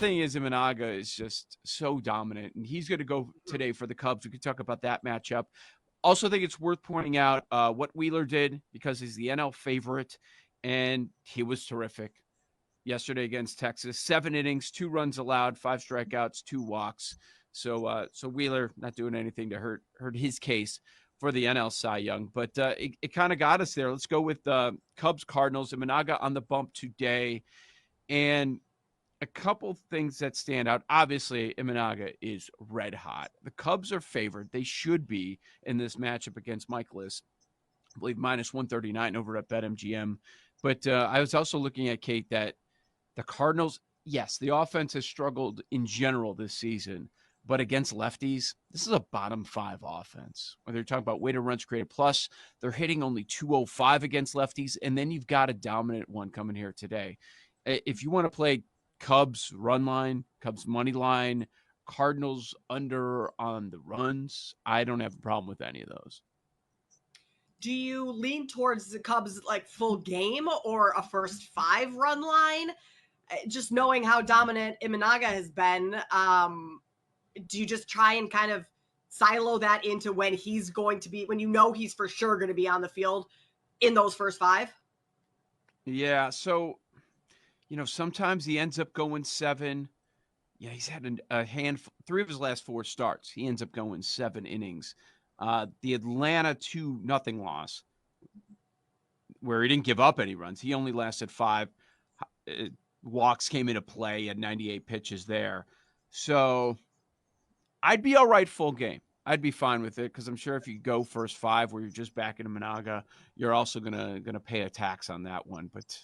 thing is, Imanaga is just so dominant, and he's going to go today for the Cubs. We could talk about that matchup. Also think it's worth pointing out what Wheeler did because he's the NL favorite, and he was terrific yesterday against Texas. 7 innings, 2 runs allowed, 5 strikeouts, 2 walks. So Wheeler not doing anything to hurt his case for the NL Cy Young. But it kind of got us there. Let's go with Cubs Cardinals. Imanaga on the bump today. And a couple things that stand out. Obviously, Imanaga is red hot. The Cubs are favored. They should be in this matchup against Michaelis. I believe minus 139 over at BetMGM. But I was also looking at, Kate, that the Cardinals, yes, the offense has struggled in general this season, but against lefties, this is a bottom 5 offense. Whether you're talking about weighted runs created plus, they're hitting only 205 against lefties, and then you've got a dominant one coming here today. If you want to play Cubs run line, Cubs money line, Cardinals under on the runs, I don't have a problem with any of those. Do you lean towards the Cubs like full game or a first 5 run line? Just knowing how dominant Imanaga has been, do you just try and kind of silo that into when he's going to be, when you know he's for sure going to be on the field in those first 5? Yeah, so sometimes he ends up going 7. Yeah, he's had a handful, 3 of his last 4 starts. He ends up going 7 innings. The Atlanta 2-0 loss, where he didn't give up any runs. He only lasted 5. Walks came into play at 98 pitches there. So I'd be all right full game. I'd be fine with it because I'm sure if you go first 5 where you're just backing Imanaga, you're also gonna pay a tax on that one. But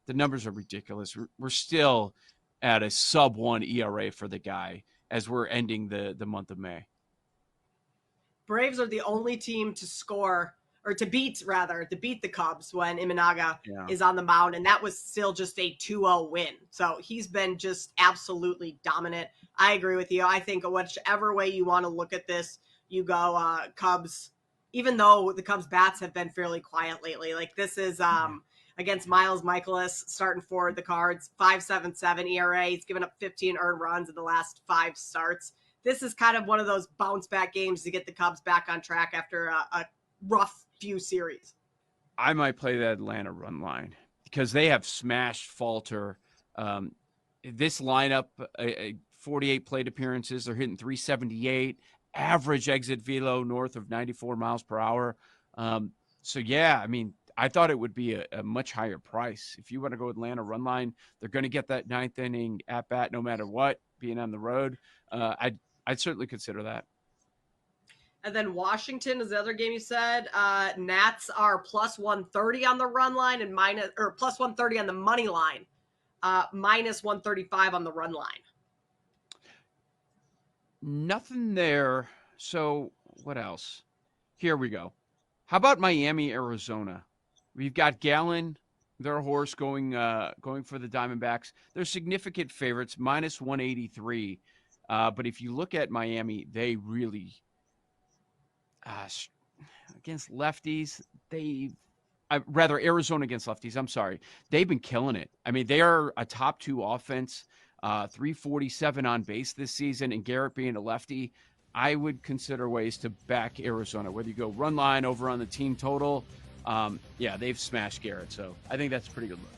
the numbers are ridiculous. We're still at a sub-1 ERA for the guy as we're ending the month of May. Braves are the only team to score, or to beat the Cubs when Imanaga is on the mound, and that was still just a 2-0 win. So he's been just absolutely dominant. I agree with you. I think whichever way you want to look at this, you go Cubs, even though the Cubs bats have been fairly quiet lately. Like this is against Miles Michaelis starting for the Cards, 5.77 ERA. He's given up 15 earned runs in the last 5 starts. This is kind of one of those bounce back games to get the Cubs back on track after a rough few series. I might play the Atlanta run line because they have smashed Falter. This lineup, 48 plate appearances, they're hitting 378, average exit velo north of 94 miles per hour. So yeah, I mean, I thought it would be a much higher price. If you want to go Atlanta run line, they're going to get that 9th inning at bat no matter what, being on the road. I'd certainly consider that. And then Washington is the other game you said. Nats are plus 130 on the run line and plus 130 on the money line, minus 135 on the run line. Nothing there. So what else? Here we go. How about Miami, Arizona? We've got Gallen, their horse, going for the Diamondbacks. They're significant favorites, minus 183. But if you look at Miami, they really against lefties, Arizona against lefties, I'm sorry. They've been killing it. I mean, they are a top 2 offense, 347 on base this season, and Garrett being a lefty, I would consider ways to back Arizona, whether you go run line over on the team total. Yeah, they've smashed Garrett, so I think that's a pretty good look.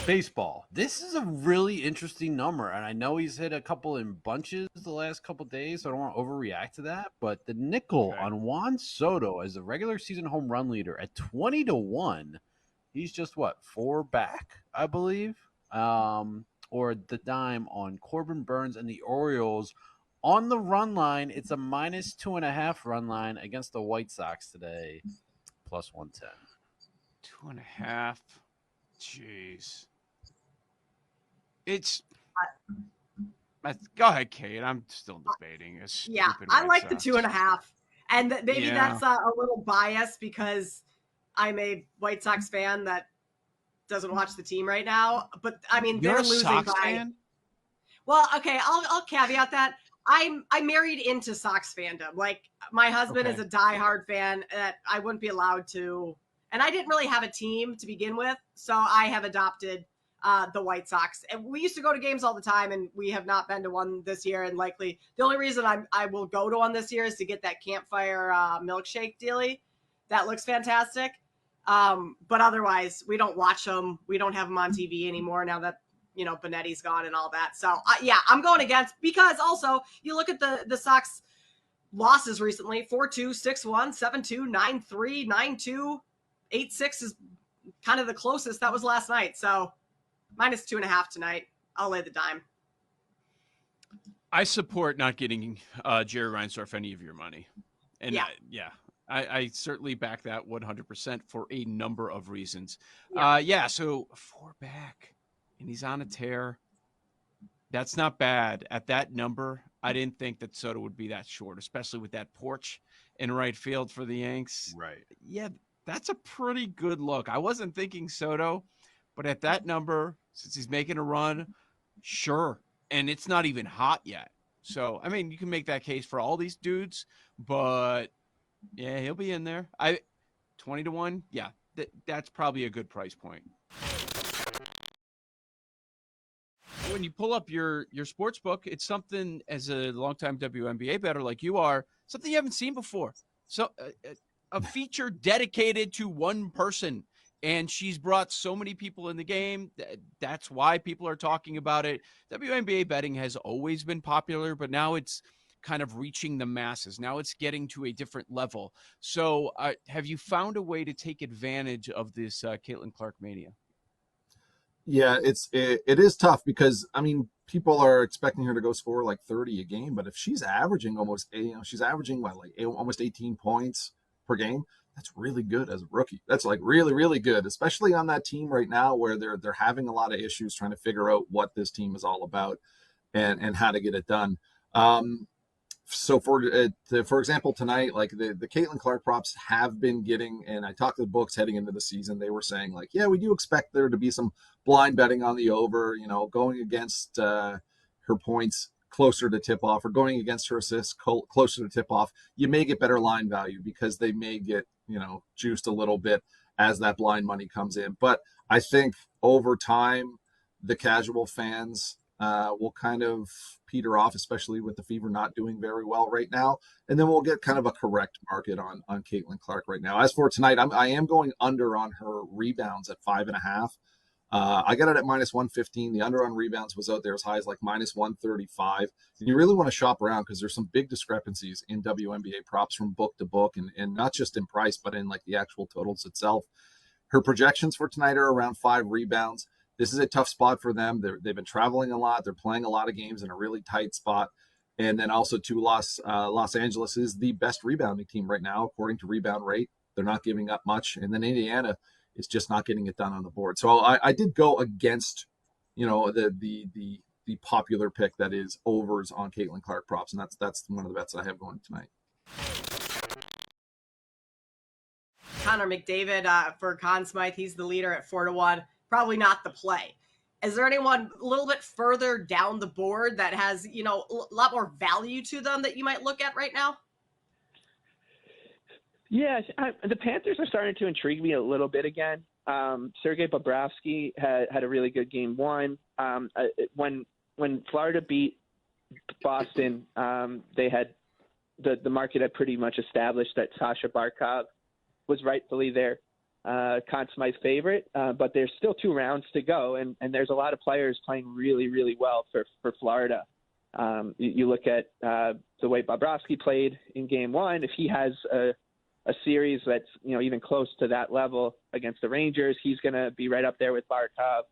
Baseball. This is a really interesting number, and I know he's hit a couple in bunches the last couple days, so I don't want to overreact to that. But the nickel on Juan Soto as the regular season home run leader at 20-1, he's just 4 back, I believe, or the dime on Corbin Burns and the Orioles on the run line. It's a minus 2.5 run line against the White Sox today, plus 110. 2.5. Jeez. Go ahead, Kate. I'm still debating. Yeah, I like the 2.5. And maybe that's a little biased because I'm a White Sox fan that doesn't watch the team right now. But I mean, You're they're a losing Sox by. Fan? Well, okay, I'll caveat that. I'm married into Sox fandom. Like my husband is a diehard fan that I wouldn't be allowed to. And I didn't really have a team to begin with, so I have adopted the White Sox. And we used to go to games all the time, and we have not been to one this year. And likely the only reason I will go to one this year is to get that campfire milkshake dealie. That looks fantastic. But otherwise, we don't watch them. We don't have them on TV anymore now that, Benetti's gone and all that. So, I'm going against, because also you look at the Sox losses recently: 4-2, 6-1, 7-2, 9-3, 9-2, 8-6 is kind of the closest. That was last night. So -2.5 tonight. I'll lay the dime. I support not getting Jerry Reinsdorf any of your money. And I certainly back that 100% for a number of reasons. So 4 back, and he's on a tear. That's not bad. At that number, I didn't think that Soto would be that short, especially with that porch in right field for the Yanks. Right. Yeah, that's a pretty good look. I wasn't thinking Soto, but at that number, since he's making a run, sure. And it's not even hot yet. So, I mean, you can make that case for all these dudes, but yeah, he'll be in there. 20-1. Yeah, that's probably a good price point. When you pull up your sports book, it's something, as a longtime WNBA bettor like you are, something you haven't seen before. So a feature dedicated to one person, and she's brought so many people in the game. That's why people are talking about it. WNBA betting has always been popular, but now it's kind of reaching the masses. Now it's getting to a different level. So have you found a way to take advantage of this Caitlin Clark mania? Yeah, it is tough because, I mean, people are expecting her to go score like 30 a game, but if she's averaging almost almost 18 points per game, that's really good as a rookie. That's like really, really good, especially on that team right now where they're having a lot of issues trying to figure out what this team is all about and how to get it done. So for example, tonight, like the Caitlin Clark props have been getting, and I talked to the books heading into the season, they were saying like, yeah, we do expect there to be some blind betting on the over, going against her points closer to tip off, or going against her assists closer to tip off. You may get better line value because they may get, juiced a little bit as that blind money comes in. But I think over time, the casual fans will kind of peter off, especially with the Fever not doing very well right now. And then we'll get kind of a correct market on Caitlin Clark right now. As for tonight, I am going under on her rebounds at 5.5. I got it at -115. The under on rebounds was out there as high as like -135. And you really want to shop around because there's some big discrepancies in WNBA props from book to book, and not just in price, but in like the actual totals itself. Her projections for tonight are around 5 rebounds. This is a tough spot for them. They've been traveling a lot. They're playing a lot of games in a really tight spot. And then also to Los Angeles is the best rebounding team right now, according to rebound rate. They're not giving up much. And then Indiana is just not getting it done on the board. So I did go against, the popular pick that is overs on Caitlin Clark props. And that's one of the bets I have going tonight. Connor McDavid for Conn Smythe. He's the leader at 4-1. Probably not the play. Is there anyone a little bit further down the board that has, a lot more value to them that you might look at right now? Yeah, the Panthers are starting to intrigue me a little bit again. Sergei Bobrovsky had a really good game one. When Florida beat Boston, they had the market had pretty much established that Sasha Barkov was rightfully their Conn Smythe favorite, but there's still 2 rounds to go, and there's a lot of players playing really, really well for Florida. You look at the way Bobrovsky played in game one. If he has a series that's even close to that level against the Rangers, he's going to be right up there with Barkov.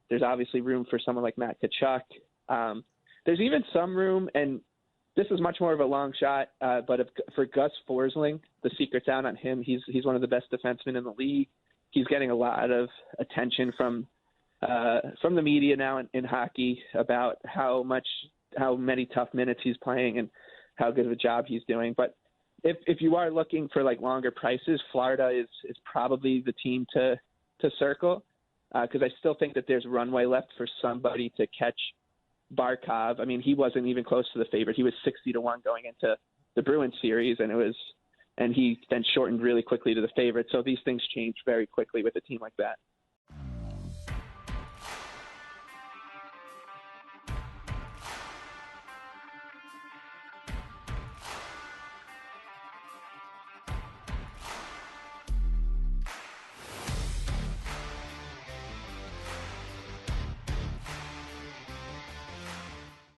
There's obviously room for someone like Matt Tkachuk. There's even some room, and this is much more of a long shot, but for Gus Forsling, the secret's out on him. He's one of the best defensemen in the league. He's getting a lot of attention from the media now in hockey about how many tough minutes he's playing and how good of a job he's doing. But if you are looking for like longer prices, Florida is probably the team to circle, because I still think that there's runway left for somebody to catch Barkov. I mean, he wasn't even close to the favorite. He was 60-1 going into the Bruins series, and he then shortened really quickly to the favorite. So these things change very quickly with a team like that.